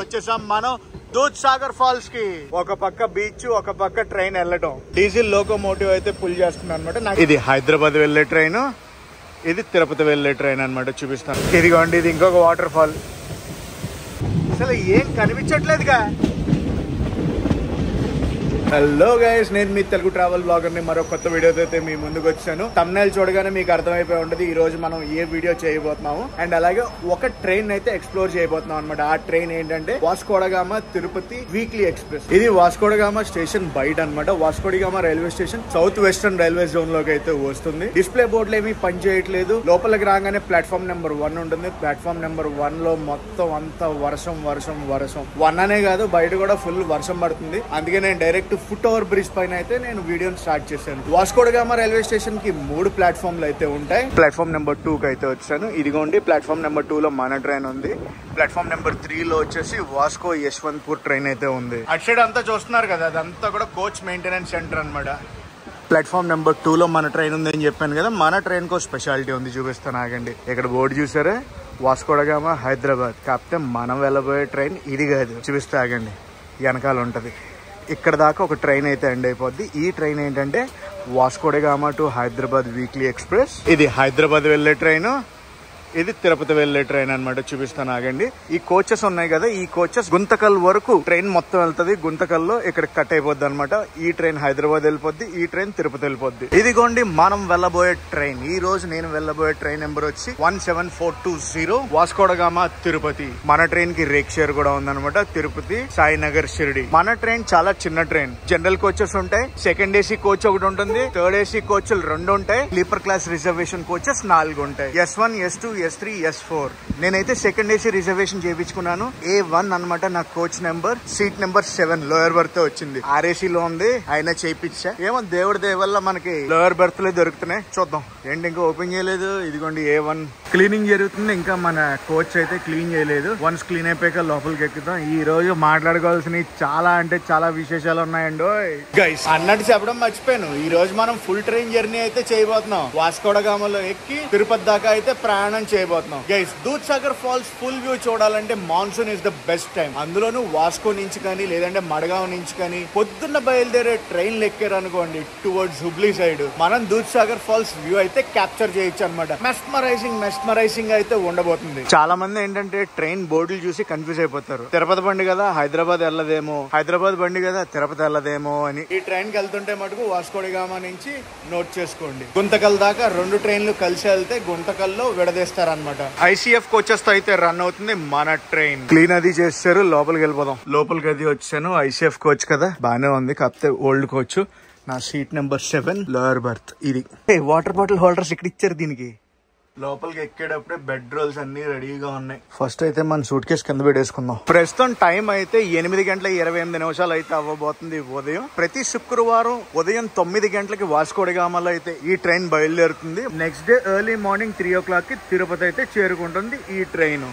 వచ్చేసాం మనం దూద్ సాగర్ ఫాల్స్ కి. ఒక పక్క బీచ్, ఒక పక్క ట్రైన్ వెళ్ళటం. డీజిల్ లోకోమోటివ్ అయితే పుల్ చేస్తుంది అనమాట. ఇది హైదరాబాద్ వెళ్లే ట్రైన్, ఇది తిరుపతి వెళ్లే ట్రైన్ అనమాట. చూపిస్తాను. ఇదిగోండి, ఇది ఇంకొక వాటర్ ఫాల్. అసలు ఏం కనిపించట్లేదుగా. హలో గైస్, నేను మీ తెలుగు ట్రావెల్ బ్లాగర్ ని మరో కొత్త వీడియోతో అయితే మీ ముందుకు వచ్చాను. థంబ్నెయిల్ చూడగానే మీకు అర్థమైపోయి ఉంటుంది ఈ రోజు మనం ఏ వీడియో చేయబోతున్నాము. అండ్ అలాగే ఒక ట్రైన్ అయితే ఎక్స్ప్లోర్ చేయబోతున్నాం అనమాట. ఆ ట్రైన్ ఏంటంటే వాస్కో డ గామా తిరుపతి వీక్లీ ఎక్స్ప్రెస్. ఇది వాస్కో డ గామా స్టేషన్ బయట అనమాట. వాస్కో డ gamma railway station south western railway zone లోకి అయితే వస్తుంది. డిస్ప్లే బోర్డులు ఏమీ పని చేయట్లేదు. లోపలికి రాగానే ప్లాట్ఫామ్ నెంబర్ 1 ఉంటుంది. ప్లాట్ఫామ్ నెంబర్ 1 లో మొత్తం అంతా వర్షం వర్షం వర్షం. 1 అనే కాదు, బయట కూడా ఫుల్ వర్షం పడుతుంది. అందుకే నేను డైరెక్ట్ ఫుట్ ఓవర్ బ్రిడ్జ్ పైన అయితే నేను వీడియోని స్టార్ట్ చేశాను. వాస్కో డ గామా రైల్వే స్టేషన్ కి 3 ప్లాట్ఫామ్లు అయితే ఉంటాయి. ప్లాట్ఫామ్ నెంబర్ 2 కి అయితే వచ్చాను. ఇదిగోండి, ప్లాట్ఫామ్ నెంబర్ 2 లో మన ట్రైన్ ఉంది. ప్లాట్ఫామ్ నెంబర్ 3 లో వచ్చేసి వాస్కో యశ్వంత్పూర్ ట్రైన్ అయితే ఉంది. అటు సైడ్ అంతా చూస్తున్నారు కదా, అదంతా కూడా కోచ్ మెయింటెనెన్స్ సెంటర్ అనమాట. ప్లాట్ఫామ్ నెంబర్ 2 లో మన ట్రైన్ ఉంది అని చెప్పాను కదా. మన ట్రైన్ కో స్పెషాలిటీ ఉంది, చూపిస్తాను ఆగండి. ఇక్కడ బోర్డు చూసారా, వాస్కో డ గామా హైదరాబాద్. కాకపోతే మనం వెళ్ళబోయే ట్రైన్ ఇది కాదు, చూపిస్తే ఆగండి. వెనకాల ఉంటది. ఇక్కడ దాకా ఒక ట్రైన్ అయితే ఎండ్ అయిపోద్ది. ఈ ట్రైన్ ఏంటంటే వాస్కో డ gamma to Hyderabad weekly express. ఇది హైదరాబాద్ వెళ్లే ట్రైన్, ఇది తిరుపతి వెళ్లే ట్రైన్ అనమాట. చూపిస్తాను ఆగండి. ఈ కోచెస్ ఉన్నాయి కదా, ఈ కోచెస్ గుంతకల్ వరకు ట్రైన్ మొత్తం వెళ్తుంది. గుంతకల్లో ఇక్కడ కట్ అయిపోద్ది అనమాట. ఈ ట్రైన్ హైదరాబాద్ వెళ్ళిపోద్ది, ఈ ట్రైన్ తిరుపతి వెళ్ళిపోద్ది. ఇదిగోండి మనం వెళ్ళబోయే ట్రైన్. ఈ రోజు నేను వెళ్ళబోయే ట్రైన్ నెంబర్ వచ్చి 17420 వాస్కో డ గామా తిరుపతి. మన ట్రైన్ కి రేక్ షేర్ కూడా ఉందన్నమాట. తిరుపతి సాయినగర్ షిరిడి. మన ట్రైన్ చాలా చిన్న ట్రైన్. జనరల్ కోచెస్ ఉంటాయి, సెకండ్ ఏసీ కోచ్ ఒకటి ఉంటుంది, థర్డ్ ఏసీ కోచ్లు 2 ఉంటాయి, స్లీపర్ క్లాస్ రిజర్వేషన్ కోచెస్ 4 ఉంటాయి. S1, S2, S3, S4. నేనైతే సెకండ్ ఏసీ రిజర్వేషన్ చేయించుకున్నాను. A1 అనమాట నా coach number. Seat number 7 lower birth వచ్చింది. RAC లో ఉంది, అయినా చేయించా. ఏమో దేవుడి దయ వల్ల మనకి లోయర్ బర్త్ లే దొరుకుతున్నాయి. చూద్దాం. ఏంటి ఇంకా ఓపెన్ చేయలేదు. ఇదిగోండి A1 క్లీనింగ్ జరుగుతుంది. ఇంకా మన కోచ్ అయితే క్లీన్ చేయలేదు. వన్స్ క్లీన్ అయిపోయాక లోపలికి ఎక్కుతాం. ఈ రోజు మాట్లాడుకోవాల్సిన చాలా అంటే చాలా విశేషాలు ఉన్నాయండి గైస్. అన్నట్టు చెప్పడం మర్చిపోయాను. ఈ రోజు మనం ఫుల్ ట్రైన్ జర్నీ అయితే చేయబోతున్నాం. వాస్కో డ గామాలో ఎక్కి తిరుపతి దాకా అయితే ప్రయాణం చేయబోతున్నాం గైస్. దూద్ సాగర్ ఫాల్స్ ఫుల్ వ్యూ చూడాలంటే monsoon is the best time. అందులోనూ వాస్కో నుంచి కానీ లేదంటే మడగావ్ నుంచి కానీ పొద్దున్న బయలుదేరే ట్రైన్ ఎక్కారు అనుకోండి టువర్డ్స్ హుబ్లీ సైడ్, మనం దూద్ సాగర్ ఫాల్స్ వ్యూ అయితే క్యాప్చర్ చేయొచ్చు అనమాట. మెస్మరైజింగ్ అయితే ఉండబోతుంది. చాలా మంది ఏంటంటే ట్రైన్ బోర్డులు చూసి కన్ఫ్యూజ్ అయిపోతారు. తిరుపతి బండి కదా హైదరాబాద్ వెళ్ళదేమో, హైదరాబాద్ బండి కదా తిరుపతి వెళ్ళదేమో అని. ఈ ట్రైన్ కి వెళ్తుంటే మటుకు వాస్కో డ గామా నుంచి నోట్ చేసుకోండి. గుంతకల్ దాకా 2 ట్రైన్లు కలిసి వెళ్తే గుంతకల్లో విడదీస్తారనమాట. ICF కోచెస్ తో అయితే రన్ అవుతుంది మన ట్రైన్. క్లీన్ అది చేస్తారు. లోపలికి వెళ్ళిపోదాం. లోపలికి అది వచ్చాను. ICF కోచ్ కదా, బానే ఉంది. కాకపోతే ఓల్డ్ కోచ్. నా సీట్ నెంబర్ 7 లోయర్ బర్త్. ఇది వాటర్ బాటిల్ హోల్డర్స్ ఇక్కడ ఇచ్చారు దీనికి. లోపలికి ఎక్కేటప్పుడే బెడ్ రోల్స్ అన్ని రెడీగా ఉన్నాయి. ఫస్ట్ అయితే మన సూట్ కేసు కింద పెట్టేసుకుందాం. ప్రస్తుతం టైం అయితే 8:28 అయితే అవ్వబోతుంది ఉదయం. ప్రతి శుక్రవారం ఉదయం 9 గంటలకి వాస్కో డ గామాలో అయితే ఈ ట్రైన్ బయలుదేరుతుంది. Next day early morning 3 o'clock కి తిరుపతి అయితే చేరుకుంటుంది ఈ ట్రైన్.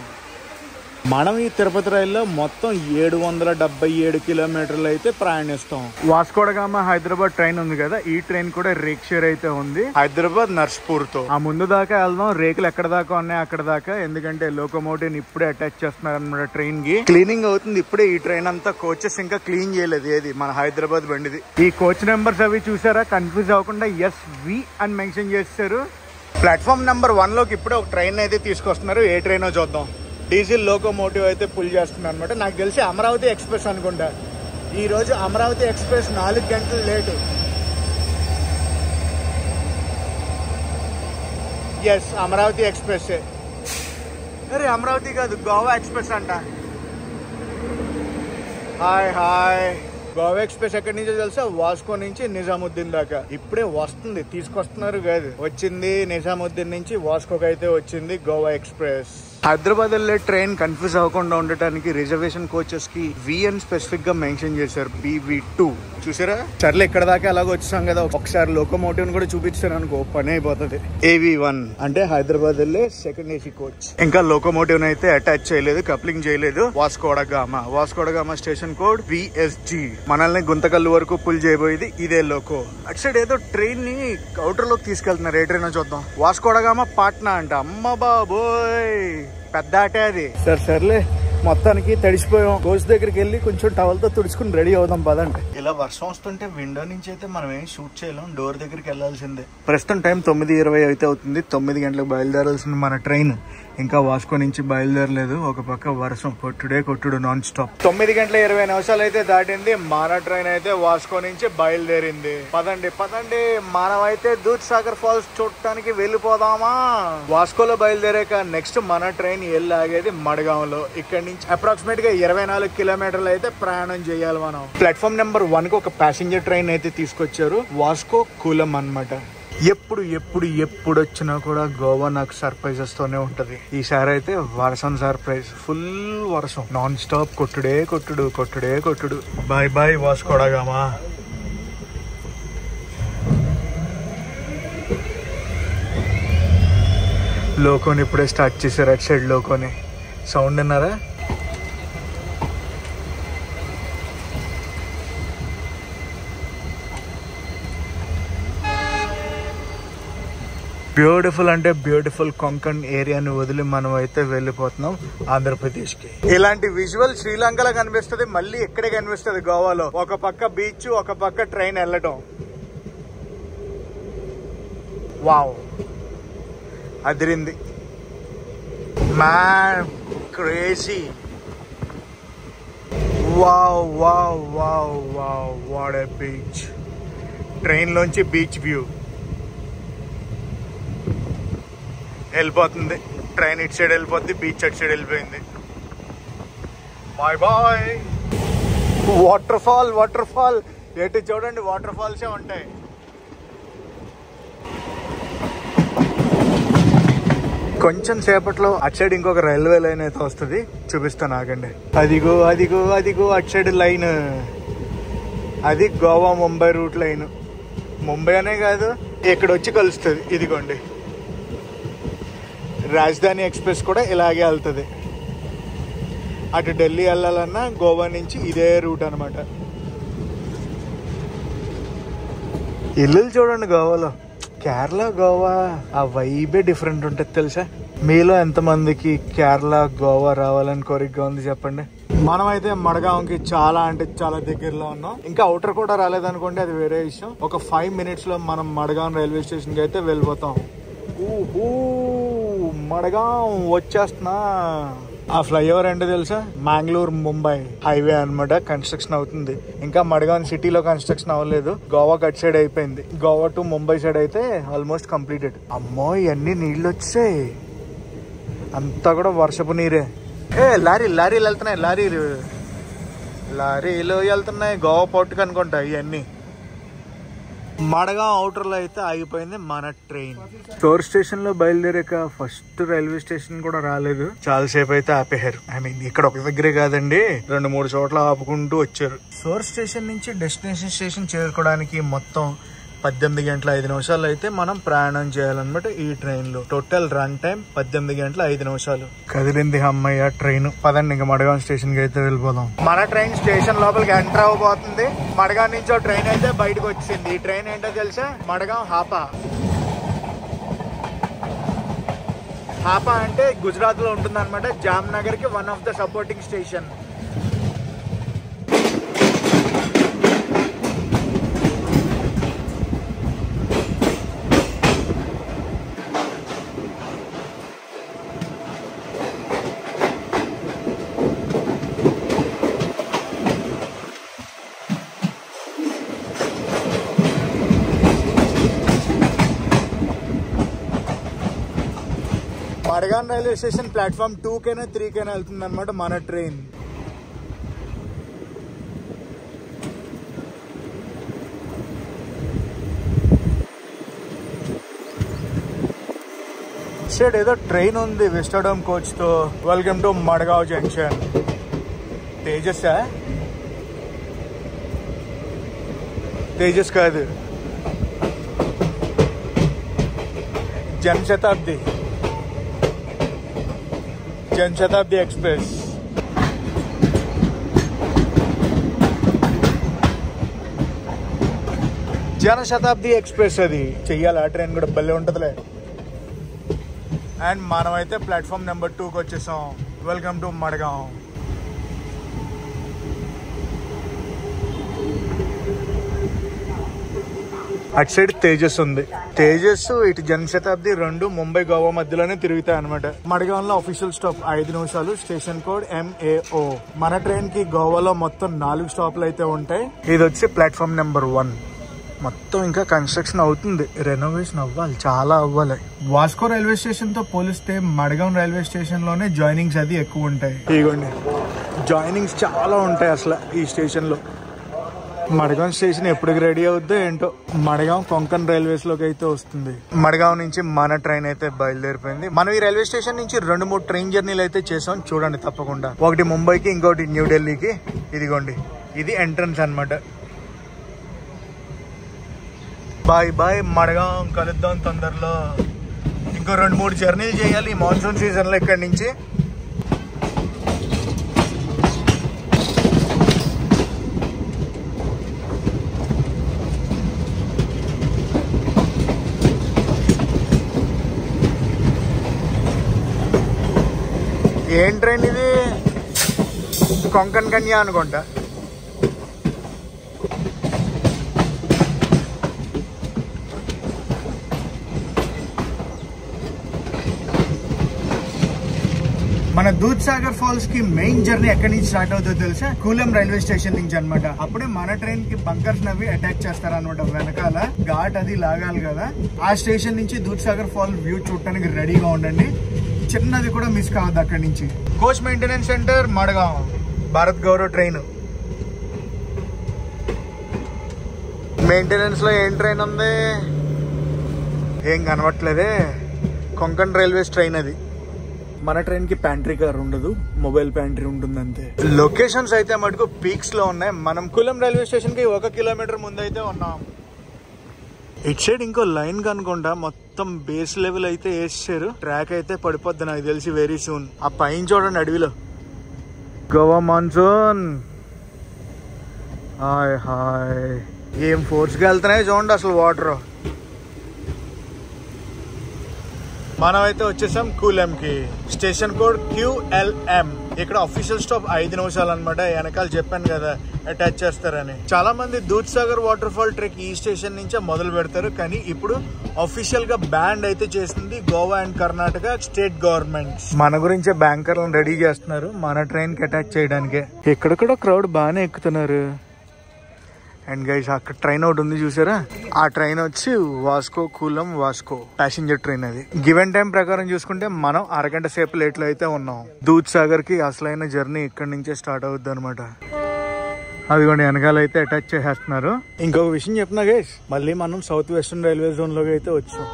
మనం ఈ తిరుపతి రైల్లో మొత్తం 777 కిలోమీటర్లు అయితే ప్రయాణిస్తాం. వాస్కో డ గామా హైదరాబాద్ ట్రైన్ ఉంది కదా, ఈ ట్రైన్ కూడా రేక్ షేర్ అయితే ఉంది హైదరాబాద్ నర్స్పూర్ తో. ఆ ముందు దాకా వెళ్దాం. రేకులు ఎక్కడ దాకా ఉన్నాయి అక్కడ దాకా. ఎందుకంటే లోకోమోటివ్ ఇప్పుడే అటాచ్ చేస్తున్నారు అనమాట. ట్రైన్ కి క్లీనింగ్ అవుతుంది ఇప్పుడే. ఈ ట్రైన్ అంతా కోచెస్ ఇంకా క్లీన్ చేయలేదు. ఏది మన హైదరాబాద్ బండిది. ఈ కోచ్ నెంబర్స్ అవి చూసారా, కన్ఫ్యూజ్ అవ్వకుండా SV అని మెన్షన్ చేస్తారు. ప్లాట్ఫామ్ నెంబర్ 1 లోకి ఇప్పుడే ఒక ట్రైన్ అయితే తీసుకొస్తున్నారు. ఏ ట్రైనో చూద్దాం. డీజిల్ లోకోమోటివ్ అయితే పుల్ చేస్తుంది అనమాట. నాకు తెలిసి అమరావతి ఎక్స్ప్రెస్ అనుకుంటా. ఈ రోజు అమరావతి ఎక్స్ప్రెస్ 4 గంటలు లేటు. Yes, Amaravati express. అరే అమరావతి కాదు, గోవా ఎక్స్ప్రెస్ అంట. హాయ్. గోవా ఎక్స్ప్రెస్ ఎక్కడి నుంచో తెలుసా, వాస్కో నుంచి నిజాముద్దీన్ దాకా. ఇప్పుడే వస్తుంది, తీసుకొస్తున్నారు కాదు, వచ్చింది. నిజాముద్దీన్ నుంచి వాస్కోకి అయితే వచ్చింది గోవా ఎక్స్ప్రెస్. హైదరాబాద్ వెళ్లే ట్రైన్ కన్ఫ్యూజ్ అవ్వకుండా ఉండటానికి రిజర్వేషన్ కోచెస్ కి VN స్పెసిఫిక్ గా మెన్షన్ చేశారు. PV2 చూసారా. సర్లే, ఇక్కడ దాకా ఎలాగో వచ్చాం కదా, ఒకసారి లోకోమోటివ్ కూడా చూపించారు అనుకో పని అయిపోతుంది. AV1 అంటే హైదరాబాద్ వెళ్లే సెకండ్ ఏసీ కోచ్. ఇంకా లోకోమోటివ్ అయితే అటాచ్ చేయలేదు, కప్లింగ్ చేయలేదు. వాస్కో డ గామా స్టేషన్ కోడ్ VSG. మనల్ని గుంతకల్లు వరకు పుల్ చేయబోయేది ఇదే లోకో. అటు సైడ్ ఏదో ట్రైన్ ని అవుటర్ లోకి తీసుకెళ్తున్నారు. ఏ ట్రైన్ చూద్దాం. వాస్కో డ గామా పాట్నా అంట. అమ్మ బాబోయ్, పెద్ద ఆటే అది. సర్లే మొత్తానికి తడిసిపోయాం. కోచ్ దగ్గరికి వెళ్ళి కొంచెం టవల్ తో తుడుచుకుని రెడీ అవుదాం పదండి. ఇలా వర్షం వస్తుంటే విండో నుంచి అయితే మనం ఏం షూట్ చేయలేం, డోర్ దగ్గరికి వెళ్ళాల్సిందే. ప్రస్తుతం టైం 9:20 అయితే అవుతుంది. 9 గంటలకు బయలుదేరాల్సింది మన ట్రైన్. ఇంకా వాస్కో నుంచి బయలుదేరలేదు. ఒక పక్క వర్షం కొట్టుడు నాన్ స్టాప్. 9:20 అయితే దాటింది. మన ట్రైన్ అయితే వాస్కో నుంచి బయలుదేరింది. పదండి మనమైతే దూద్ సాగర్ ఫాల్స్ చూడటానికి వెళ్ళిపోదామా. వాస్కోలో బయలుదేరాక నెక్స్ట్ మన ట్రైన్ వెళ్ళి ఆగేది మడగాంలో. ఇక్కడ నుంచి అప్రాక్సిమేట్ గా 24 కిలోమీటర్లు అయితే ప్రయాణం చేయాలి మనం. ప్లాట్ఫామ్ నెంబర్ 1 కి ఒక ప్యాసింజర్ ట్రైన్ అయితే తీసుకొచ్చారు. వాస్కో కూలం అన్నమాట. ఎప్పుడు వచ్చినా కూడా గోవా నాకు సర్ప్రైజెస్ తోనే ఉంటది. ఈసారి అయితే వర్షం సర్ప్రైజ్. ఫుల్ వర్షం నాన్ స్టాప్. కొట్టుడు. బాయ్ వాస్కోడగామా. లోకోని ఇప్పుడే స్టార్ట్ చేశారు. అటు సైడ్ లోకోని సౌండ్ విన్నారా? బ్యూటిఫుల్ అంటే బ్యూటిఫుల్ కొంకణ్ ఏరియాని వదిలి మనం అయితే వెళ్ళిపోతున్నాం ఆంధ్రప్రదేశ్ కి. ఇలాంటి విజువల్ శ్రీలంకలో కనిపిస్తుంది, మళ్ళీ ఇక్కడే కనిపిస్తుంది గోవాలో. ఒక పక్క బీచ్, ఒక పక్క ట్రైన్ వెళ్ళటం. Wow, Adirindi man, crazy. Wow what a beach. Train లోంచి బీచ్ వ్యూ వెళ్ళిపోతుంది. ట్రైన్ ఇటు సైడ్ వెళ్ళిపోద్ది, బీచ్ అటు సైడ్ వెళ్ళిపోయింది. బాయ్. వాటర్ ఫాల్ ఎటు చూడండి వాటర్ ఫాల్సే ఉంటాయి. కొంచెం సేపట్లో అటు సైడ్ ఇంకొక రైల్వే లైన్ అయితే వస్తుంది, చూపిస్తాను ఆగండి. అదిగో అటు సైడ్ లైన్. అది గోవా ముంబై రూట్ లైన్. ముంబై అనే కాదు, ఇక్కడ వచ్చి కలుస్తుంది. ఇదిగోండి, రాజధాని ఎక్స్ప్రెస్ కూడా ఇలాగే వెళ్తుంది. అటు ఢిల్లీ వెళ్ళాలన్నా గోవా నుంచి ఇదే రూట్ అనమాట. ఇల్లు చూడండి గోవాలో. కేరళ గోవా ఆ వైబే డిఫరెంట్ ఉంటుంది తెలుసా. మీలో ఎంతమందికి కేరళ గోవా రావాలని కోరికగా ఉంది చెప్పండి. మనమైతే మడగాంకి చాలా అంటే చాలా దగ్గరలో ఉన్నాం. ఇంకా అవుటర్ కూడా రాలేదనుకోండి, అది వేరే విషయం. ఒక 5 minutes లో మనం మడగాం రైల్వే స్టేషన్ కి అయితే వెళ్ళిపోతాం. మడగాం వచ్చేస్తున్నా. ఆ ఫ్లైఓవర్ అంటే తెలుసా, మ్యాంగ్లూర్ ముంబై హైవే అనమాట. కన్స్ట్రక్షన్ అవుతుంది. ఇంకా మడగాం సిటీలో కన్స్ట్రక్షన్ అవ్వలేదు. గోవా కట్ సైడ్ అయిపోయింది. గోవా టు ముంబై సైడ్ అయితే ఆల్మోస్ట్ కంప్లీటెడ్. అమ్మో, ఇవన్నీ నీళ్ళు వచ్చాయి. అంతా కూడా వర్షపు నీరే. లారీలు వెళ్తున్నాయి. లారీలు వెళ్తున్నాయి. గోవా పోర్టుకు అనుకుంటా ఇవన్నీ. మడగాం అవుటర్ లో అయితే ఆగిపోయింది మన ట్రైన్. సోర్ స్టేషన్ లో బయలుదేరాక ఫస్ట్ రైల్వే స్టేషన్ కూడా రాలేదు. చాలా సేపు అయితే ఆపేశారు. ఇక్కడ ఒక దగ్గరే కాదండి, 2-3 చోట్ల ఆపుకుంటూ వచ్చారు. సోర్ స్టేషన్ నుంచి డెస్టినేషన్ స్టేషన్ చేరుకోవడానికి మొత్తం 18 గంటల 5 నిమిషాలు అయితే మనం ప్రయాణం చేయాలన్నమాట ఈ ట్రైన్ లో. టోటల్ రన్ టైం 18 గంటల 5 నిమిషాలు. కదిలింది అమ్మయ్య ట్రైన్. పదండి ఇంకా మడగాం స్టేషన్ కి అయితే వెళ్ళిపోదాం. మన ట్రైన్ స్టేషన్ లోపలికి ఎంటర్ అవ్వబోతుంది. మడగాం నుంచి ట్రైన్ అయితే బయటకు వచ్చింది. ఈ ట్రైన్ ఏంటో తెలుసా, మడగాం హాపా. హాపా అంటే గుజరాత్ లో ఉంటుంది అనమాట. జామ్నగర్ కి one of the supporting station. Madgaon railway station platform 2 కైనా 3 కైనా వెళ్తుంది అనమాట మన ట్రైన్. సైడ్ ఏదో ట్రైన్ ఉంది విస్టాడోమ్ కోచ్ తో. Welcome to Madgaon junction. Tejas కాదు, జనశతాబ్ది ఎక్స్ప్రెస్. జనశతాబ్ది ఎక్స్ప్రెస్ అది చెయ్యాలి. ఆ ట్రైన్ కూడా భలే ఉంటుందిలే. అండ్ మనమైతే ప్లాట్ఫామ్ నెంబర్ 2కి వచ్చేసాం. Welcome to Madgaon. అటు సైడ్ తేజస్ ఉంది. తేజస్ ఇటు జనశతాబ్ది రెండు ముంబై గోవా మధ్యలోనే తిరుగుతాయి అనమాట. మడగాంలో అఫీషియల్ స్టాప్ 5 నిమిషాలు, స్టేషన్ కోడ్ MAO. మన ట్రైన్ కి గోవాలో మొత్తం 4 స్టాప్లు అయితే ఉంటాయి. ఇది వచ్చి ప్లాట్ఫామ్ నెంబర్ 1. మొత్తం ఇంకా కన్స్ట్రక్షన్ అవుతుంది, రెనోవేషన్ అవ్వాలి, చాలా అవ్వాలి. వాస్కో రైల్వే స్టేషన్ తో పోలిస్తే మడగాం రైల్వే స్టేషన్ లోనే జాయినింగ్స్ అది ఎక్కువ ఉంటాయి. ఇదిగోండి జాయినింగ్స్ చాలా ఉంటాయి అసలు ఈ స్టేషన్ లో. మడగాం స్టేషన్ ఎప్పటికి రెడీ అవుద్దో ఏంటో. మడగాం కొంకన్ రైల్వేస్ లోకి అయితే వస్తుంది. మడగాం నుంచి మన ట్రైన్ అయితే బయలుదేరిపోయింది. మనం ఈ రైల్వే స్టేషన్ నుంచి 2-3 ట్రైన్ జర్నీలు అయితే చేసాం, చూడండి తప్పకుండా. ఒకటి ముంబైకి, ఇంకోటి న్యూఢిల్లీకి. ఇదిగోండి ఇది ఎంట్రన్స్ అన్నమాట. బాయ్ బాయ్ మడగాం, కలుద్దాం తొందరలో. ఇంకో 2-3 జర్నీలు చేయాలి ఈ మాన్సూన్ సీజన్ లో ఇక్కడి నుంచి. ఏం ట్రైన్ ఇది? కొంకన్ కన్యా అనుకుంటా. మన దూద్సాగర్ ఫాల్స్ కి మెయిన్ జర్నీ ఎక్కడి నుంచి స్టార్ట్ అవుతుందో తెలుసా? కూలం రైల్వే స్టేషన్ నుంచి అనమాట. అప్పుడే మన ట్రైన్ కి బంకర్స్ నవి అటాచ్ చేస్తారనమాట. వెనకాల ఘాట్ అది లాగాలి కదా. ఆ స్టేషన్ నుంచి దూద్సాగర్ ఫాల్ వ్యూ చూడటానికి రెడీగా ఉండండి. చిన్నది కూడా మిస్ కావద్దు అక్కడి నుంచి. Coach maintenance centre Madgaon, Bharat Gaurav train. Maintenance లో ఏం ట్రైన్ ఉంది? ఏం కనబట్లేదే. కొంకన్ రైల్వేస్ ట్రైన్ అది. మన ట్రైన్ కి ప్యాంట్రీ కార్ ఉండదు, మొబైల్ ప్యాంట్రీ ఉంటుంది అంతే. లొకేషన్స్ అయితే మటుకు పీక్స్ లో ఉన్నాయి. మనం కులం రైల్వే స్టేషన్ కి 1 కిలోమీటర్ ముందు అయితే ఉన్నాం. ఇట్ సైడ్ ఇంకో లైన్ కనుకుంటా మొత్తం బేస్ లెవెల్ అయితే వేసారు. ట్రాక్ అయితే పడిపోద్ది నాకు తెలిసి వెరీ సూన్. ఆ పైన చూడండి అడవిలో. గోవా మాన్సూన్ హాయ్ హాయ్, ఏం ఫోర్స్ గా వెళ్తున్నాయి చూడండి అసలు వాటర్. మనం అయితే వచ్చేసాం కూలం కి. Station code QLM. ఇక్కడ అఫీషియల్ స్టాప్ 5 నిమిషాలు అనమాట. వెనకాల చెప్పాను కదా అటాచ్ చేస్తారని. చాలా మంది దూద్సాగర్ వాటర్ ఫాల్ ట్రెక్ ఈ స్టేషన్ నుంచే మొదలు పెడతారు. కానీ ఇప్పుడు అఫీషియల్ గా బ్యాండ్ అయితే చేసింది Goa and Karnataka state government. మన గురించే బ్యాంకర్లను రెడీ చేస్తున్నారు మన ట్రైన్ కి అటాచ్ చేయడానికి. ఇక్కడ కూడా క్రౌడ్ బాగానే ఎక్కుతున్నారు. అండ్ గైస్ అక్కడ ట్రైన్ ఒకటి ఉంది చూసారా? ఆ ట్రైన్ వచ్చి వాస్కో కూలం వాస్కో ప్యాసింజర్ ట్రైన్. అది గివెన్ టైం ప్రకారం చూసుకుంటే మనం అరగంట సేపు లేట్ లో అయితే ఉన్నాం. దూద్సాగర్ కి అసలైన జర్నీ ఇక్కడి నుంచే స్టార్ట్ అవుద్ది అనమాట. అదిగోండి వెనకాల అయితే అటాచ్ చేసేస్తున్నారు. ఇంకొక విషయం చెప్తున్నా గైస్, మళ్ళీ మనం సౌత్ వెస్టర్న్ రైల్వే జోన్ లోకి అయితే వచ్చాం.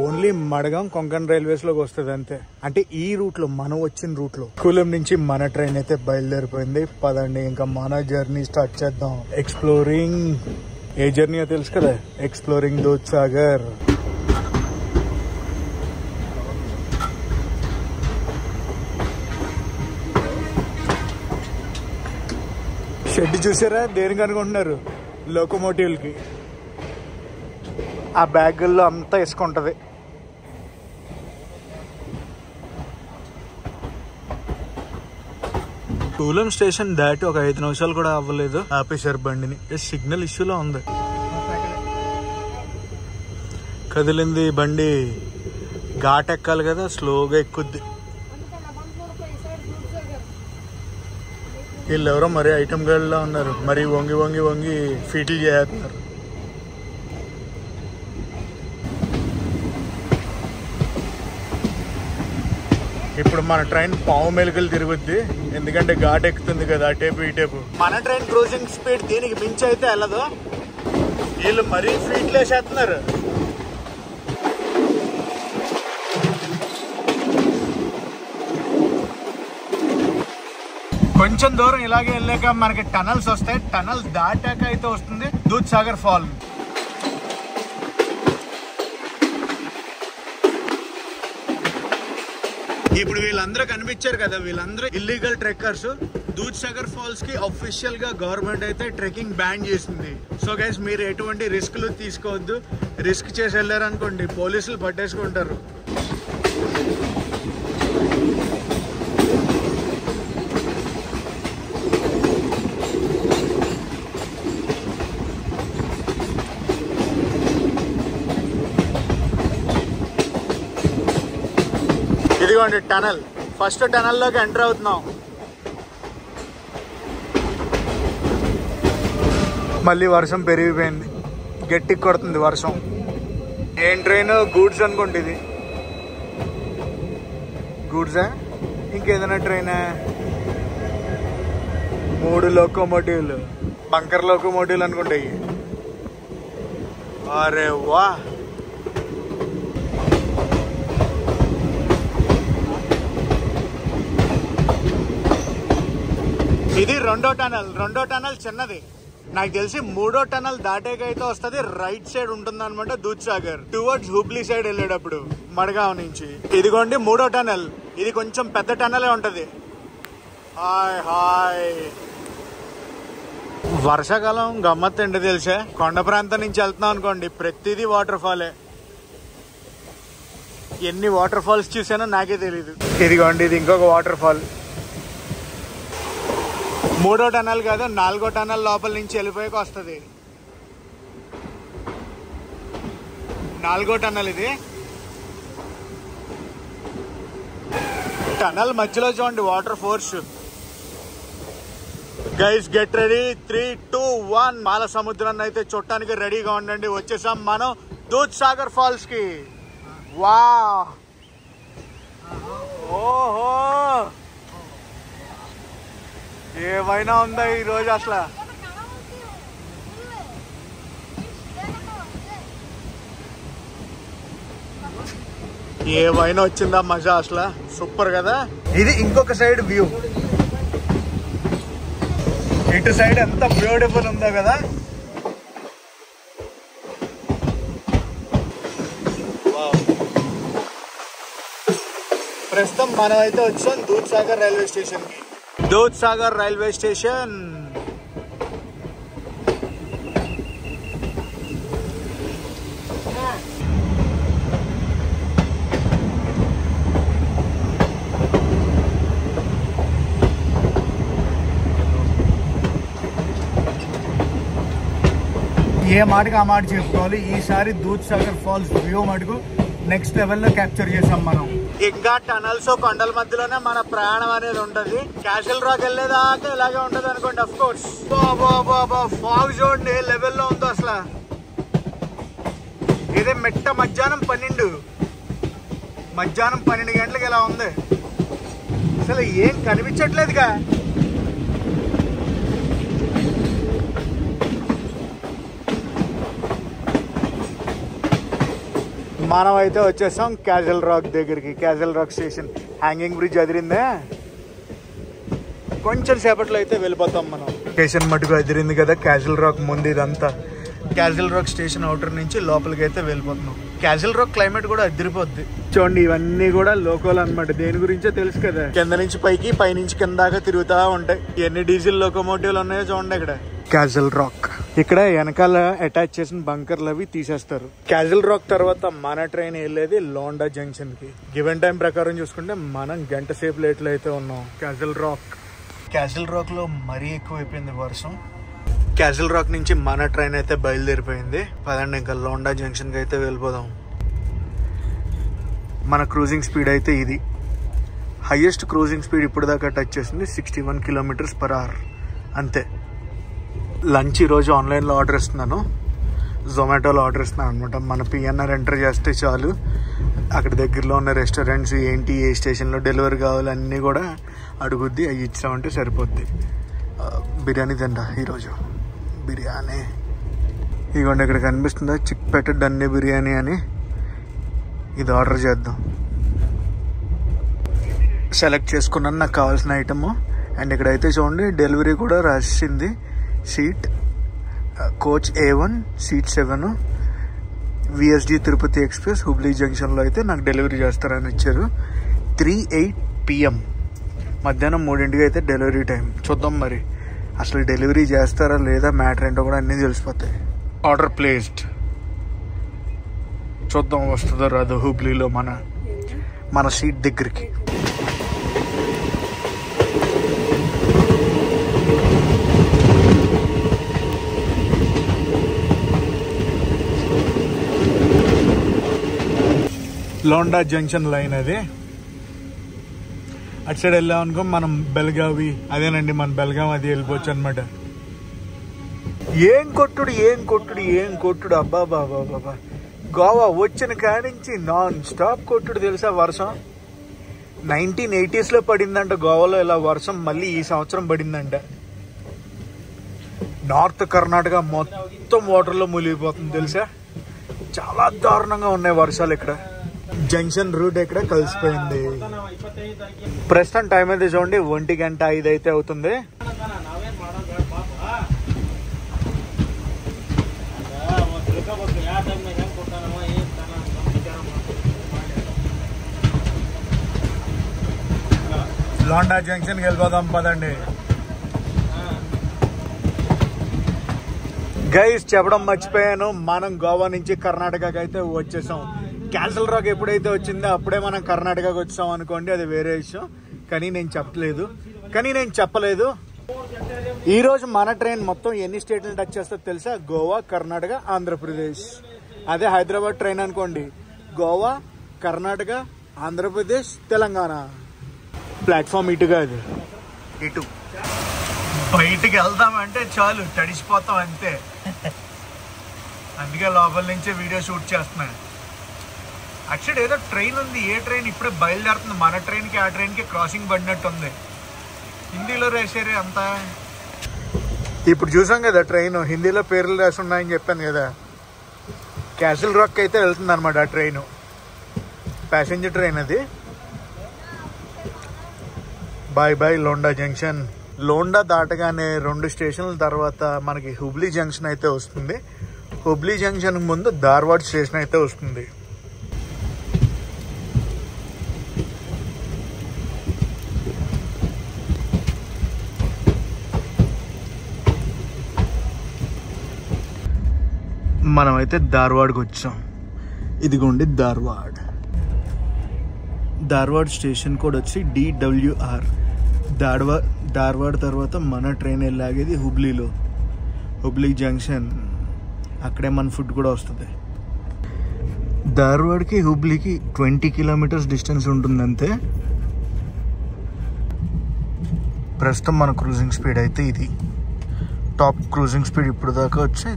ఓన్లీ మడగాం కొంకన్ రైల్వేస్ లోకి వస్తుంది అంతే. అంటే ఈ రూట్ లో మనం వచ్చిన రూట్ లో కూలం నుంచి మన ట్రైన్ అయితే బయలుదేరిపోయింది. పదండి ఇంకా మన జర్నీ స్టార్ట్ చేద్దాం. ఎక్స్ప్లోరింగ్. ఏ జర్నీ తెలుసు కదా, ఎక్స్ప్లోరింగ్ దూద్సాగర్. షెడ్ చూసారా? దేనికి అనుకుంటున్నారు? లోకోమోటివ్ కి. ఆ బ్యాగుల్లో అంతా ఇసుక ఉంటది. కూలం స్టేషన్ దాటి ఒక 5 నిమిషాలు కూడా అవ్వలేదు. ఆపేశారు బండిని. సిగ్నల్ ఇష్యూలో ఉంది. కదిలింది బండి. ఘాట్ ఎక్కాలి కదా, స్లోగా ఎక్కుద్ది. వీళ్ళెవరో మరి ఐటమ్ గర్ల్లా ఉన్నారు. మరి వంగి వంగి వంగి ఫీట్లు చేస్తున్నారు. ఇప్పుడు మన ట్రైన్ పావు మెలికలు తిరుగుద్ది, ఎందుకంటే ఘాట్ ఎక్కుతుంది కదా అటేపు ఇటేపు. మన ట్రైన్ క్రూజింగ్ స్పీడ్ దీనికి మించి అయితే వెళ్ళదు. వీళ్ళు మరీ ఫీట్లు వేసేస్తున్నారు. కొంచెం దూరం ఇలాగే వెళ్ళాక మనకి టనల్స్ వస్తాయి. టనల్స్ దాటాక అయితే వస్తుంది దూద్సాగర్ ఫాల్. ఇప్పుడు వీళ్ళందరూ కనిపించారు కదా, వీళ్ళందరూ ఇల్లీగల్ ట్రెక్కర్స్. దూద్సాగర్ ఫాల్స్ కి అఫీషియల్ గా గవర్నమెంట్ అయితే ట్రెక్కింగ్ బ్యాన్ చేసింది. సో గైస్ మీరు ఎటువంటి రిస్క్లు తీసుకోవద్దు. రిస్క్ చేసి వెళ్ళారనుకోండి పోలీసులు పట్టేసుకుంటారు. ఇదిగోండి టనల్. ఫస్ట్ టనల్ లోకి ఎంటర్ అవుతున్నాం. మళ్ళీ వర్షం పెరిగిపోయింది, గట్టికి కొడుతుంది వర్షం. ఏం ట్రైన్? గూడ్స్ అనుకోండి. ఇది గూడ్సా ఇంకేదైనా ట్రైనా? 3 లోకోమోటివ్లు, బంకర్ లోకోమోటివ్లు అనుకుంటాయి. అరే వా, ఇది రెండో టనల్ చిన్నది. నాకు తెలిసి 3వ టనల్ దాటేకైతే వస్తుంది. రైట్ సైడ్ ఉంటుంది అనమాట దూద్ సాగర్ టువర్డ్స్ హుబ్లీ సైడ్ వెళ్ళేటప్పుడు మడగావ్ నుంచి. ఇదిగోండి 3వ టనల్. ఇది కొంచెం పెద్ద టనలే ఉంటది. Hi hi. వర్షాకాలం గమ్మత్ ఏంటో తెలిసే, కొండ ప్రాంతం నుంచి వెళ్తున్నాం అనుకోండి, ప్రతిదీ వాటర్ ఫాలే. ఎన్ని వాటర్ ఫాల్స్ చూసానో నాకే తెలీదు. ఇదిగోండి ఇది ఇంకొక వాటర్ ఫాల్. 3వ టనల్ కాదు, 4వ టనల్ లోపల నుంచి వెళ్ళిపోయాక వస్తుంది. 4వ టనల్ ఇది. టనల్ మధ్యలో చూడండి water force. Guys get ready, 3, 2, 1. మాల సముద్రాన్ని అయితే చూడటానికి రెడీగా ఉండండి. వచ్చేసాం మనం దూద్ సాగర్ ఫాల్స్ కి. వా, ఓహో, ఏమైనా ఉందా ఈ రోజు అసలు? ఏమైనా వచ్చిందా మజా అసలు? సూపర్ కదా. ఇది ఇంకొక సైడ్ వ్యూ. ఇటు సైడ్ ఎంత బ్యూటిఫుల్ ఉందో కదా. ప్రస్తుతం మనం అయితే వచ్చాం దూద్ సాగర్ రైల్వే స్టేషన్ కి. దూద్ సాగర్ రైల్వే స్టేషన్. ఏ మాటకి ఆ మాట చెప్పుకోవాలి. ఈసారి దూద్ సాగర్ ఫాల్స్ వ్యూ మటుకు నెక్స్ట్ లెవెల్లో క్యాప్చర్ చేసాం మనం. ఇంకా టనల్స్ కొండల మధ్యలోనే మన ప్రయాణం అనేది ఉంటది. క్యాషల్ రాక్ వెళ్ళేదాకా ఇలాగే ఉంటది అనుకోండి. అఫ్ కోర్స్ ఫాగ్ చూడండి ఏ లెవెల్లో ఉందో అసలు. ఇదే మెట్ట మధ్యాహ్నం 12 గంటలకు ఇలా ఉంది. అసలు ఏం కనిపించట్లేదుగా. మనం అయితే వచ్చేసాం క్యాజల్ రాక్ దగ్గరికి. Castle rock station. Hanging bridge అదిరిందే, కొంచెం సేపట్లో అయితే వెళ్ళిపోతాం మనం. స్టేషన్ మటుకు అదిరింది కదా క్యాజల్ రాక్ ముందు. ఇదంతా క్యాజల్ రాక్ స్టేషన్ అవుటర్ నుంచి లోపలికి అయితే వెళ్ళిపోతున్నాం. క్యాజల్ రాక్ క్లైమేట్ కూడా అదిరిపోద్ది. చూడండి ఇవన్నీ కూడా లోకోలు అనమాట. దేని గురించో తెలుసు కదా. కింద నుంచి పైకి, పైనుంచి కింద దాకా తిరుగుతా ఉంటాయి. ఎన్ని డీజిల్ లోకోమోటివ్లు ఉన్నాయో చూడండి ఇక్కడ. Castle rock. ఇక్కడ వెనకాల అటాచ్ చేసిన బంకర్లు అవి తీసేస్తారు. క్యాజల్ రాక్ తర్వాత మన ట్రైన్ వెళ్ళేది లోండా జంక్షన్ కి. గివెన్ టైం ప్రకారం చూసుకుంటే మనం గంట సేపు లేట్లో అయితే ఉన్నాం. క్యాజల్ రాక్ లో మరీ ఎక్కువైపోయింది వర్షం. క్యాజల్ రాక్ నుంచి మన ట్రైన్ అయితే బయలుదేరిపోయింది. పదండి ఇంకా లోండా జంక్షన్ కి అయితే వెళ్ళిపోదాం. మన క్రూజింగ్ స్పీడ్ అయితే ఇది. హైయెస్ట్ క్రూజింగ్ స్పీడ్ ఇప్పుడు దాకా టచ్ చేసింది 61 km/h. అంతే. లంచ్ ఈరోజు ఆన్లైన్లో ఆర్డర్ ఇస్తున్నాను, జొమాటోలో ఆర్డర్ ఇస్తున్నాను అనమాట. మన పిఎన్ఆర్ ఎంటర్ చేస్తే చాలు అక్కడ దగ్గరలో ఉన్న రెస్టారెంట్స్ ఏంటి, ఏ స్టేషన్లో డెలివరీ కావాలి అన్నీ కూడా అడుగుద్ది. అవి ఇచ్చామంటే సరిపోద్ది. బిర్యానీ తింటా ఈరోజు. బిర్యానీ ఇదిగోండి ఇక్కడ కనిపిస్తుందా, చిక్పేట డన్నీ బిర్యానీ అని. ఇది ఆర్డర్ చేద్దాం. సెలెక్ట్ చేసుకున్నాను నాకు కావాల్సిన ఐటమ్. అండ్ ఇక్కడైతే చూడండి డెలివరీ కూడా రాసింది. Seat coach A1 seat 7 VSD Tirupati express Hubli జంక్షన్లో అయితే నాకు డెలివరీ చేస్తారని ఇచ్చారు. 3:08 PM మధ్యాహ్నం 3ంటికి అయితే డెలివరీ టైం. చూద్దాం మరి అసలు డెలివరీ చేస్తారా లేదా, మ్యాటర్ ఏంటో కూడా అన్నీ తెలిసిపోతాయి. Order placed. చూద్దాం వస్తుందో రాదు హుబ్లీలో మన సీట్ దగ్గరికి. లోండా జంక్షన్ లైన్ అది. అటు సైడ్ వెళ్ళాం అనుకో మనం బెల్గావి, అదేనండి మన బెల్గాం అది వెళ్ళిపోవచ్చు అనమాట. ఏం కొట్టుడు అబ్బా బాబా బాబా. గోవా వచ్చిన కానించి నాన్ స్టాప్ కొట్టుడు తెలుసా వర్షం. 1980s లో పడిందంట గోవాలో ఇలా వర్షం, మళ్ళీ ఈ సంవత్సరం పడిందంట. నార్త్ కర్ణాటక మొత్తం వాటర్లో మునిగిపోతుంది తెలుసా. చాలా దారుణంగా ఉన్నాయి వర్షాలు ఇక్కడ. జంక్షన్ రూట్ ఇక్కడ కలిసిపోయింది. ప్రస్తుతం టైం అయితే చూడండి 1:05 అయితే అవుతుంది. లోండా జంక్షన్కి వెళ్ళిపోదాం పదండి. గైస్ చెప్పడం మర్చిపోయాను, మనం గోవా నుంచి కర్ణాటకకి అయితే వచ్చేసాం. క్యాన్సల్ రాక్ ఎప్పుడైతే వచ్చిందో అప్పుడే మనం కర్ణాటకకి వచ్చాం అనుకోండి, అది వేరే విషయం. కానీ నేను చెప్పలేదు. ఈ రోజు మన ట్రైన్ మొత్తం ఎన్ని స్టేట్లను టచ్ చేస్తో తెలుసా? గోవా, కర్ణాటక, ఆంధ్రప్రదేశ్. అదే హైదరాబాద్ ట్రైన్ అనుకోండి, గోవా, కర్ణాటక, ఆంధ్రప్రదేశ్, తెలంగాణ. ప్లాట్ఫామ్ ఇటుగా, అది ఇటు. బయటికి వెళ్దామంటే చాలు తడిసిపోతాం అంతే. అందుకే లోపల నుంచే వీడియో షూట్ చేస్తున్నాను. యాక్చువల్లీ ఏదో ట్రైన్ ఉంది, ఏ ట్రైన్ ఇప్పుడే బయలుదేరుతుంది. మన ట్రైన్కి ఆ ట్రైన్కి క్రాసింగ్ పడినట్టు ఉంది. హిందీలో రాశారు అంతా. ఇప్పుడు చూసాం కదా ట్రైన్, హిందీలో పేర్లు రాసి ఉన్నాయని చెప్పాను కదా. క్యాసిల్ రాక్ అయితే వెళ్తుంది అనమాట ఆ ట్రైన్, ప్యాసింజర్ ట్రైన్ అది. Bye Londa junction. లోండా దాటగానే 2 స్టేషన్ల తర్వాత మనకి హుబ్లీ జంక్షన్ అయితే వస్తుంది. హుబ్లీ జంక్షన్ ముందు ధార్వాడ్ స్టేషన్ అయితే వస్తుంది. మనమైతే ధార్వాడ్కి వచ్చాం. ఇదిగోండి ధార్వాడ్ స్టేషన్ కోడ్ వచ్చి DWR. ధార్వాడ్ తర్వాత మన ట్రైన్ వెళ్ళాగేది హుబ్లీలో, హుబ్లీ జంక్షన్. అక్కడే మన ఫుడ్ కూడా వస్తుంది. ధార్వాడ్కి హుబ్లీకి 20 కిలోమీటర్స్ డిస్టెన్స్ ఉంటుంది అంతే. ప్రస్తుతం మన క్రూజింగ్ స్పీడ్ అయితే ఇది. టాప్ క్రూజింగ్ స్పీడ్ ఇప్పుడు దాకా వచ్చి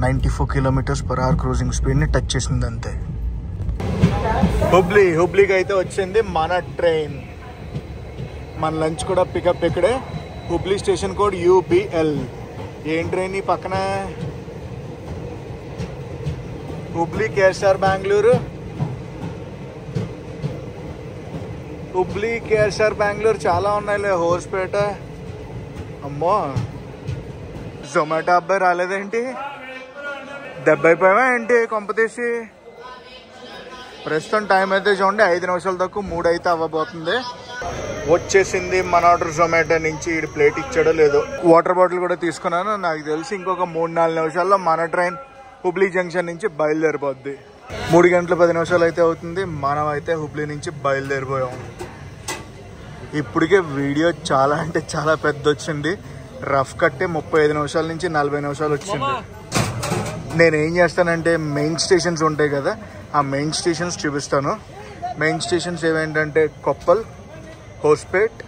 94 km/h క్రూజింగ్ స్పీడ్ని టచ్ చేసింది అంతే. హుబ్లీకి అయితే వచ్చింది మన ట్రైన్. మన లంచ్ కూడా పికప్ ఇక్కడే. Hubli station code UBL. ఏం ట్రైన్ ఈ పక్కన? హుబ్లీ కేఎస్ఆర్ బెంగళూరు. చాలా ఉన్నాయిలే. హోస్పేట. అమ్మో, జొమాటో అబ్బాయి రాలేదేంటి? దెబ్బైపోయావా ఏంటి కొంపతీసి? ప్రస్తుతం టైం అయితే చూడండి 5 నిమిషాల తక్కువ 3 అయితే అవ్వబోతుంది. వచ్చేసింది మన ఆర్డర్ జొమాటో నుంచి. ఈ ప్లేట్ ఇచ్చాడో లేదో. వాటర్ బాటిల్ కూడా తీసుకున్నాను. నాకు తెలిసి ఇంకొక 3-4 నిమిషాల్లో మన ట్రైన్ హుబ్లీ జంక్షన్ నుంచి బయలుదేరిపోద్ది. 3 గంటల 10 నిమిషాలు అయితే అవుతుంది. మనం అయితే హుబ్లీ నుంచి బయలుదేరిపోయాం. ఇప్పటికే వీడియో చాలా అంటే చాలా పెద్ద వచ్చింది. రఫ్ కట్టే 35 నిమిషాల నుంచి 40 నిమిషాలు వచ్చింది. నేనేం చేస్తానంటే మెయిన్ స్టేషన్స్ ఉంటాయి కదా, ఆ మెయిన్ స్టేషన్స్ చూపిస్తాను. మెయిన్ స్టేషన్స్ ఏవేంటంటే కొప్పల్, హోస్పేట్,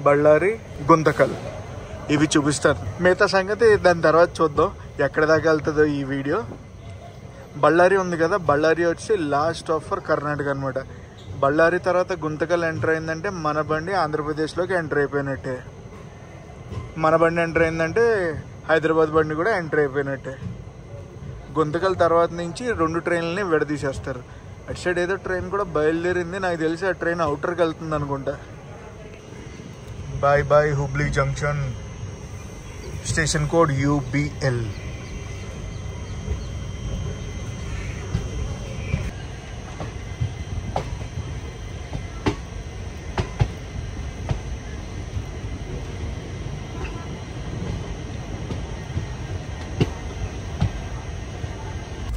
బళ్ళారి, గుంతకల్. ఇవి చూపిస్తాను. మిగతా సంగతి దాని తర్వాత చూద్దాం ఎక్కడ దాకా వెళ్తుందో ఈ వీడియో. బళ్ళారి ఉంది కదా, బళ్ళారి వచ్చి లాస్ట్ స్టాప్ ఫర్ కర్ణాటక అనమాట. బళ్ళారి తర్వాత గుంతకల్ ఎంటర్ అయిందంటే మన బండి ఆంధ్రప్రదేశ్లోకి ఎంటర్ అయిపోయినట్టే. మన బండి ఎంటర్ అయిందంటే హైదరాబాద్ బండి కూడా ఎంటర్ అయిపోయినట్టే. గుంతకల్ తర్వాత నుంచి 2 ట్రైన్లని విడదీసేస్తారు. అటు సైడ్ ఏదో ట్రైన్ కూడా బయలుదేరింది. నాకు తెలిసి ఆ ట్రైన్ అవుటర్కి వెళ్తుంది అనుకుంటా. Bye Hubli junction. Station code UBL.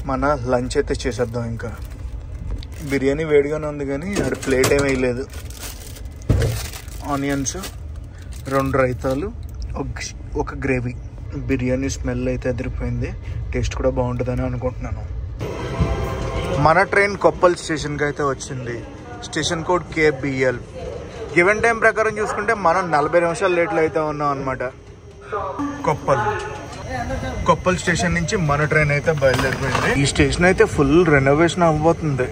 మన లంచ్ అయితే చేసేద్దాం. ఇంకా బిర్యానీ వేడిగానే ఉంది కానీ అది ప్లేట్ ఏమీ వేయలేదు. ఆనియన్స్, 2 రైతాలు, ఒక గ్రేవీ. బిర్యానీ స్మెల్ అయితే అదిరిపోయింది. టేస్ట్ కూడా బాగుంటుందని అనుకుంటున్నాను. మన ట్రైన్ కొప్పల్ స్టేషన్కి అయితే వచ్చింది. Station code KBL. Given time ప్రకారం చూసుకుంటే మనం 40 నిమిషాలు లేట్లో అయితే ఉన్నాం అనమాట. కొప్పల్ స్టేషన్ నుంచి మన ట్రైన్ అయితే బయలుదేరిపోయింది. ఈ స్టేషన్ అయితే ఫుల్ రెనోవేషన్ అవ్వబోతుంది.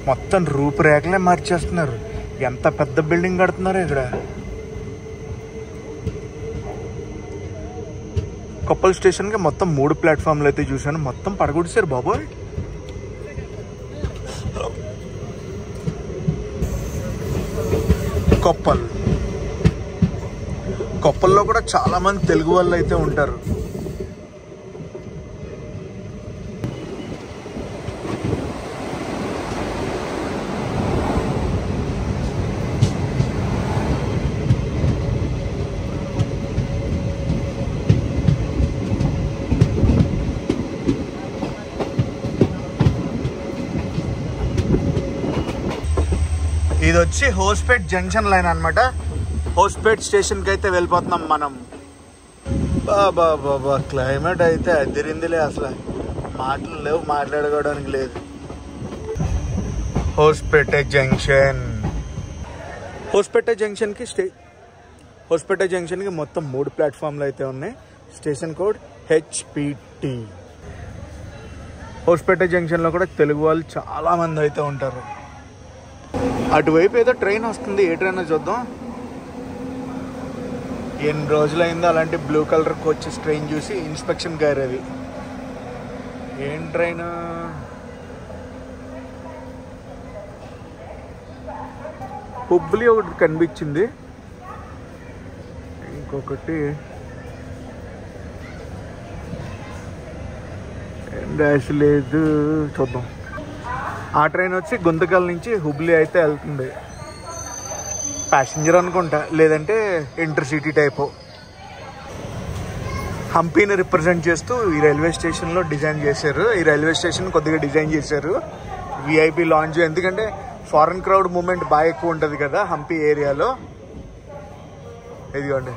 మొత్తం రూపురేఖలే మార్చేస్తున్నారు. ఎంత పెద్ద బిల్డింగ్ కడుతున్నారు ఇక్కడ. కొప్పల్ స్టేషన్కి మొత్తం 3 ప్లాట్ఫామ్లు అయితే చూశాను. మొత్తం పడగొడిసారు బాబోయ్. కొప్పల్లో కూడా చాలా మంది తెలుగు వాళ్ళు అయితే ఉంటారు. ఇది వచ్చి హోస్పేట్ జంక్షన్ లైన్ అనమాట. హోస్పేట్ స్టేషన్కి అయితే వెళ్ళిపోతున్నాం మనం. బాబా క్లైమేట్ అయితే అదిరిందిలే. అసలు మాటలు లేవు, మాట్లాడుకోవడానికి లేదు. హోస్పేట జంక్షన్కి మొత్తం 3 ప్లాట్ఫామ్లు అయితే ఉన్నాయి. Station code HPT. హోస్పేట జంక్షన్లో కూడా తెలుగు వాళ్ళు చాలా మంది అయితే ఉంటారు. అటువైపు ఏదో ట్రైన్ వస్తుంది. ఏ ట్రైన్ చూద్దాం. ఎన్ని రోజులైందో అలాంటి బ్లూ కలర్ కోచెస్ ట్రైన్ చూసి ఇన్స్పెక్షన్ గారేది. ఏం ట్రైన్? హుబ్లీ ఒకటి కనిపించింది, ఇంకొకటి డాష్ లేదు. చూద్దాం. ఆ ట్రైన్ వచ్చి గుంతకల్ నుంచి హుబ్లీ అయితే వెళ్తుంది. ప్యాసింజర్ అనుకుంటా, లేదంటే ఇంటర్సిటీ టైపు. హంపీని రిప్రజెంట్ చేస్తూ ఈ రైల్వే స్టేషన్లో డిజైన్ చేశారు. ఈ రైల్వే స్టేషన్ కొద్దిగా డిజైన్ చేశారు. VIP లాంజ్, ఎందుకంటే ఫారెన్ క్రౌడ్ మూమెంట్ బాగా ఎక్కువ ఉంటుంది కదా హంపీ ఏరియాలో. ఇదిగోండి,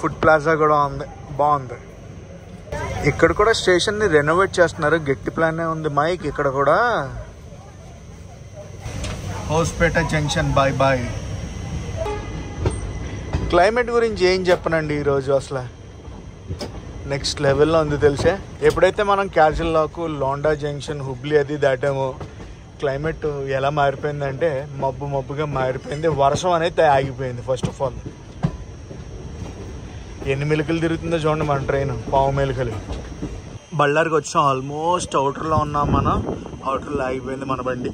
ఫుడ్ ప్లాజా కూడా ఉంది, బాగుంది. ఇక్కడ కూడా స్టేషన్ని రెనోవేట్ చేస్తున్నారు. గట్టి ప్లానే ఉంది మైక్ ఇక్కడ కూడా. Hospet junction bye bye. Climate గురించి ఏం చెప్పనండి ఈరోజు. అసలు నెక్స్ట్ లెవెల్లో ఉంది తెలిసే. ఎప్పుడైతే మనం క్యాజువల్ లాకు లోండా జంక్షన్ హుబ్లీ అది దాటామో క్లైమేట్ ఎలా మారిపోయిందంటే మబ్బుగా మారిపోయింది. వర్షం అనేది ఆగిపోయింది. ఫస్ట్ ఆఫ్ ఆల్ ఎన్ని మెలికలు తిరుగుతుందో చూడండి మన ట్రైన్. పావు మెలికలు. బళ్ళారికి వచ్చాం. ఆల్మోస్ట్ అవుటర్లో ఉన్నాం మనం. అవుటర్లో ఆగిపోయింది మన బండి.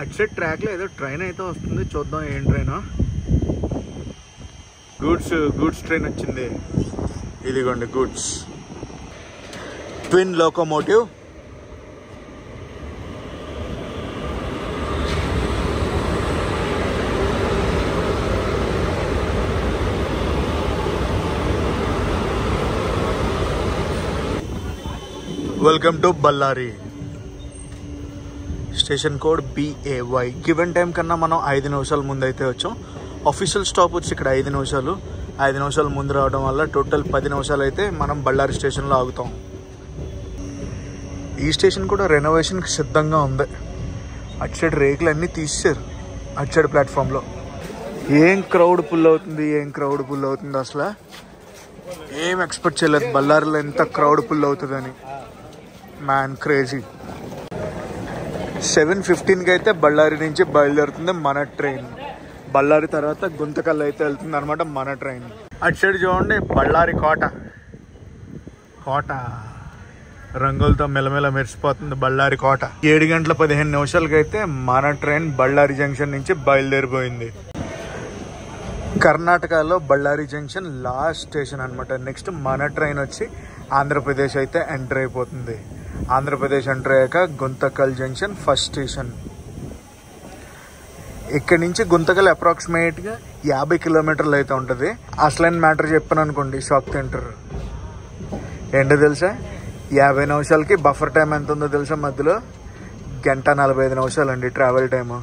అటు సైడ్ ట్రాక్లో ఏదో ట్రైన్ అయితే వస్తుంది. చూద్దాం ఏం ట్రైన్. గూడ్స్ ట్రైన్ వచ్చింది. ఇదిగోండి goods. Twin locomotive. Welcome to Ballari. Station code BAY. Given time కన్నా మనం 5 నిమిషాల ముందు అయితే వచ్చాం. ఆఫీషియల్ స్టాప్ వచ్చి ఇక్కడ 5 నిమిషాలు. 5 నిమిషాలు ముందు రావడం వల్ల టోటల్ 10 నిమిషాలు అయితే మనం బళ్ళారి స్టేషన్లో ఆగుతాం. ఈ స్టేషన్ కూడా రెనోవేషన్కి సిద్ధంగా ఉంది. అటు సైడ్ రేకులు అన్నీ తీసేశారు. అటు సైడ్ ప్లాట్ఫామ్లో ఏం క్రౌడ్ పుల్ అవుతుంది. అసలు ఏం ఎక్స్పెక్ట్ చేయలేదు బళ్ళారిలో ఎంత క్రౌడ్ పుల్ అవుతుందని. Man crazy. 7:15కి అయితే బళ్ళారి నుంచి బయలుదేరుతుంది మన ట్రైన్. బళ్ళారి తర్వాత గుంతకల్ అయితే వెళ్తుంది అనమాట మన ట్రైన్. అటు సైడ్ చూడండి బళ్ళారి కోట రంగులతో మెలమెల మెరిసిపోతుంది బళ్ళారి కోట. 7:15 అయితే మన ట్రైన్ బళ్ళారి జంక్షన్ నుంచి బయలుదేరిపోయింది. కర్ణాటకలో బళ్ళారి జంక్షన్ లాస్ట్ స్టేషన్ అనమాట. నెక్స్ట్ మన ట్రైన్ వచ్చి ఆంధ్రప్రదేశ్ అయితే ఎంటర్ అయిపోతుంది. ఆంధ్రప్రదేశ్ ఎంటర్ అయ్యాక గుంతకల్ జంక్షన్ ఫస్ట్ స్టేషన్. ఇక్కడ నుంచి గుంతకల్ అప్రాక్సిమేట్గా 50 కిలోమీటర్లు అయితే ఉంటుంది. అసలైన మ్యాటర్ చెప్పాను అనుకోండి, షాక్ తింటారు. ఏంటో తెలుసా, 50 నిమిషాలకి బఫర్ టైం ఎంత ఉందో తెలుసా? మధ్యలో 1:45 అండి ట్రావెల్ టైము.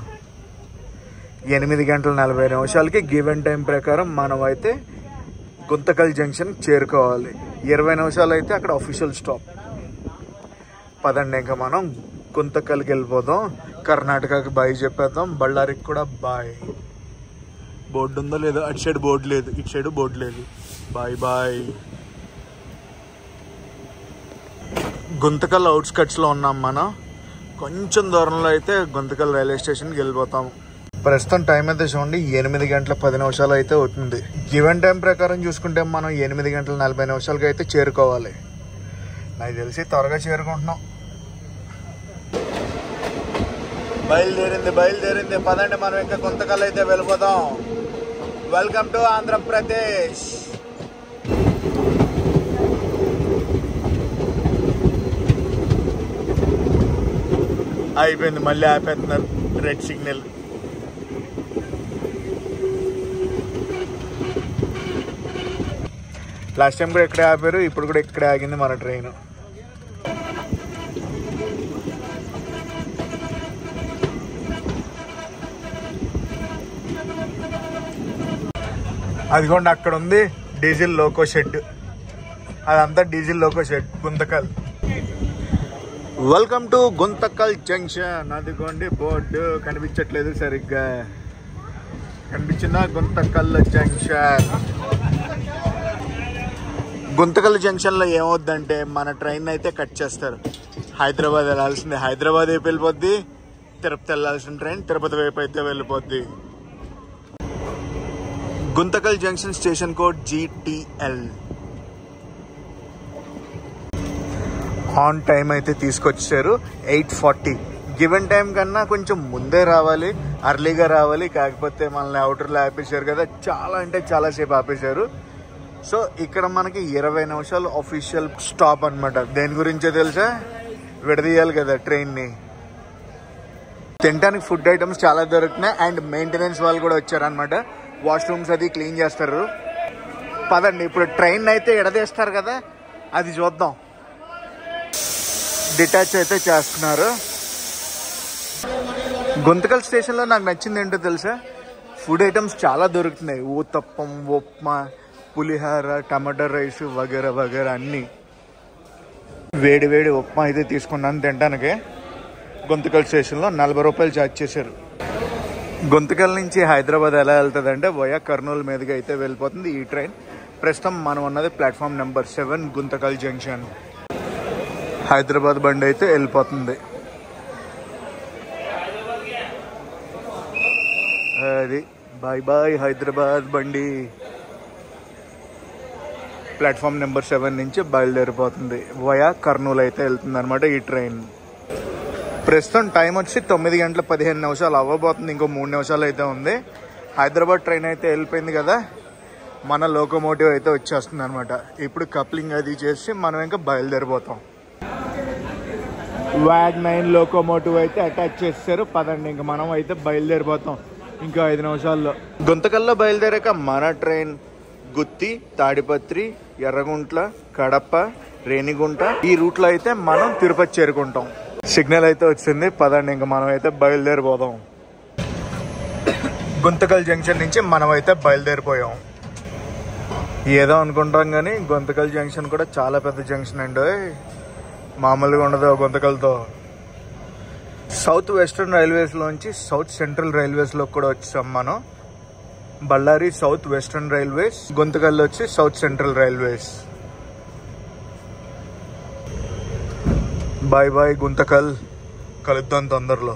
8:40 గివెన్ టైం ప్రకారం మనం అయితే గుంతకల్ జంక్షన్ చేరుకోవాలి. 20 నిమిషాలు అయితే అక్కడ అఫీషియల్ స్టాప్. పదండి ఇంకా మనం గుంతకల్కి వెళ్ళిపోదాం. కర్ణాటకకి బాయ్ చెప్పేద్దాం, బళ్ళారికి కూడా బాయ్. బోర్డు ఉందో లేదో, అటు సైడ్ బోర్డు లేదు, ఇటు సైడ్ బోర్డు లేదు. Bye bye. గుంతకల్ అవుట్స్కట్స్లో ఉన్నాం మనం. కొంచెం దూరంలో అయితే గుంతకల్ రైల్వే స్టేషన్కి వెళ్ళిపోతాము. ప్రస్తుతం టైం అయితే చూడండి 8 గంటల 10 నిమిషాలు అయితే అవుతుంది. గివెన్ టైం ప్రకారం చూసుకుంటే మనం 8 గంటల 40 నిమిషాలకి అయితే చేరుకోవాలి. నాకు తెలిసి త్వరగా చేరుకుంటున్నాం. బయలుదేరింది. పదండి మనం ఇంకా గుంతకల్ అయితే వెళ్ళిపోదాం. Welcome to Andhra Pradesh. అయిపోయింది, మళ్ళీ ఆపేస్తున్నారు రెడ్ సిగ్నల్. లాస్ట్ టైం కూడా ఇక్కడే ఆపారు, ఇప్పుడు కూడా ఇక్కడే ఆగింది మన ట్రైన్. అదిగోండి అక్కడ ఉంది డీజిల్ లోకో షెడ్. అదంతా diesel loco shed Guntakal. Welcome to Guntakal junction. అదిగోండి బోర్డు కనిపించట్లేదు సరిగ్గా. కనిపించిందా? గుంతకల్ జంక్షన్. గుంతకల్ జంక్షన్లో ఏమవుద్దంటే మన ట్రైన్ అయితే కట్ చేస్తారు. హైదరాబాద్ వెళ్ళాల్సింది హైదరాబాద్ వైపు వెళ్ళిపోద్ది, తిరుపతి వెళ్ళాల్సిన ట్రైన్ తిరుపతి వైపు అయితే వెళ్ళిపోద్ది. Guntakal junction station code GTL. On time అయితే తీసుకొచ్చారు 8:40. గివెన్ టైం కన్నా కొంచెం ముందే రావాలి, అర్లీగా రావాలి. కాకపోతే మనల్ని అవుటర్లో ఆపేశారు కదా, చాలా అంటే చాలాసేపు ఆపేశారు. సో ఇక్కడ మనకి 20 నిమిషాలు అఫీషియల్ స్టాప్ అనమాట. దేని గురించో తెలుసా? విడదీయాలి కదా ట్రైన్ని. తినడానికి ఫుడ్ ఐటమ్స్ చాలా దొరుకుతున్నాయి. అండ్ మెయింటెనెన్స్ వాళ్ళు కూడా వచ్చారనమాట. వాష్రూమ్స్ అది క్లీన్ చేస్తారు. పదండి ఇప్పుడు ట్రైన్ అయితే ఎడదీస్తారు కదా, అది చూద్దాం. డిటాచ్ అయితే చేస్తున్నారు. గుంతకల్ స్టేషన్లో నాకు నచ్చింది ఏంటో తెలుసా? ఫుడ్ ఐటమ్స్ చాలా దొరుకుతున్నాయి. ఊతప్పం, ఉప్మా, పులిహార, టమాటా రైస్ వగేరా వగేరా అన్నీ. వేడి ఉప్మా అయితే తీసుకున్నాను తినడానికి. గుంతకల్ స్టేషన్లో 40 రూపాయలు ఛార్జ్ చేశారు. గుంతకల్ నుంచి హైదరాబాద్ ఎలా వెళ్తుంది అంటే వయా కర్నూలు మీదుగా అయితే వెళ్ళిపోతుంది ఈ ట్రైన్. ప్రస్తుతం మనం ఉన్నది platform number 7 Guntakal junction. Hyderabad బండి అయితే వెళ్ళిపోతుంది. అది బాయ్ బాయ్ హైదరాబాద్ బండి. ప్లాట్ఫామ్ నెంబర్ 7 నుంచి బయలుదేరిపోతుంది. వయా కర్నూలు అయితే వెళ్తుంది అనమాట ఈ ట్రైన్. ప్రస్తుతం టైం వచ్చి 9 గంటల 15 నిమిషాలు అవ్వబోతుంది. ఇంకో 3 నిమిషాలు అయితే ఉంది. హైదరాబాద్ ట్రైన్ అయితే వెళ్ళిపోయింది కదా, మన లోకోమోటివ్ అయితే వచ్చేస్తుంది అనమాట. ఇప్పుడు కప్లింగ్ అది చేసి మనం ఇంకా బయలుదేరిపోతాం. WAG 9 లోకోమోటివ్ అయితే అటాచ్ చేస్తారు. పదండి ఇంకా మనం అయితే బయలుదేరిపోతాం ఇంకా 5 నిమిషాల్లో. గుంతకల్లో బయలుదేరాక మన ట్రైన్ గుత్తి, తాడిపత్రి, ఎర్రగుంట్ల, కడప, రేణిగుంట ఈ రూట్లో అయితే మనం తిరుపతి చేరుకుంటాం. సిగ్నల్ అయితే వచ్చింది. పదండి ఇంకా మనం అయితే బయలుదేరిపోదాం. గుంతకల్ జంక్షన్ నుంచి మనం అయితే బయలుదేరిపోయాం. ఏదో అనుకుంటాం కానీ గుంతకల్ జంక్షన్ కూడా చాలా పెద్ద జంక్షన్ అండి. మామూలుగా ఉండదు గుంతకల్తో. సౌత్ వెస్టర్న్ రైల్వేస్లోంచి సౌత్ సెంట్రల్ రైల్వేస్లో కూడా వచ్చాం మనం. Ballari south western railways, Guntakal వచ్చి south central railways. Bye bye Guntakal, కలుద్దాం తొందరలో.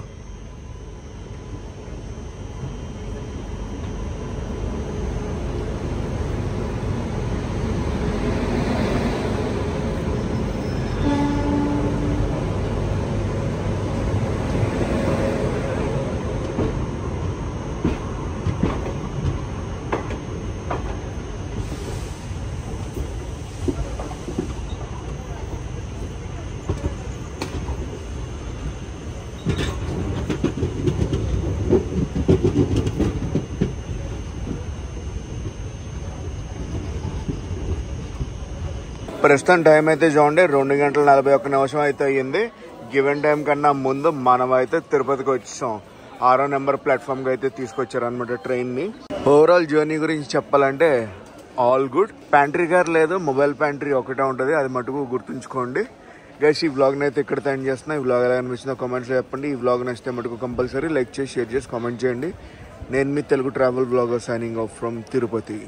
ప్రస్తుతం టైం అయితే చూడండి 2 గంటల 41 నిమిషం అయితే అయ్యింది. గివెన్ టైం కన్నా ముందు మనం అయితే తిరుపతికి వచ్చాం. 6వ నెంబర్ ప్లాట్ఫామ్కి అయితే తీసుకొచ్చారు అనమాట ట్రైన్ని. ఓవరాల్ జర్నీ గురించి చెప్పాలంటే ఆల్ గుడ్. ప్యాంట్రీ కార్ లేదు, మొబైల్ ప్యాంట్రీ ఒకటే ఉంటుంది, అది మటుకు గుర్తుంచుకోండి. గైస్ ఈ వ్లాగ్ని అయితే ఇక్కడ ఎండ్ చేస్తున్నా. ఈ వ్లాగ్ ఎలా అనిపించిందో కామెంట్స్ చెప్పండి. ఈ వ్లాగ్ నచ్చితే మటుకు కంపల్సరీ లైక్ చేసి, షేర్ చేసి, కామెంట్ చేయండి. నేను మీ Telugu travel blogger signing off from Tirupati.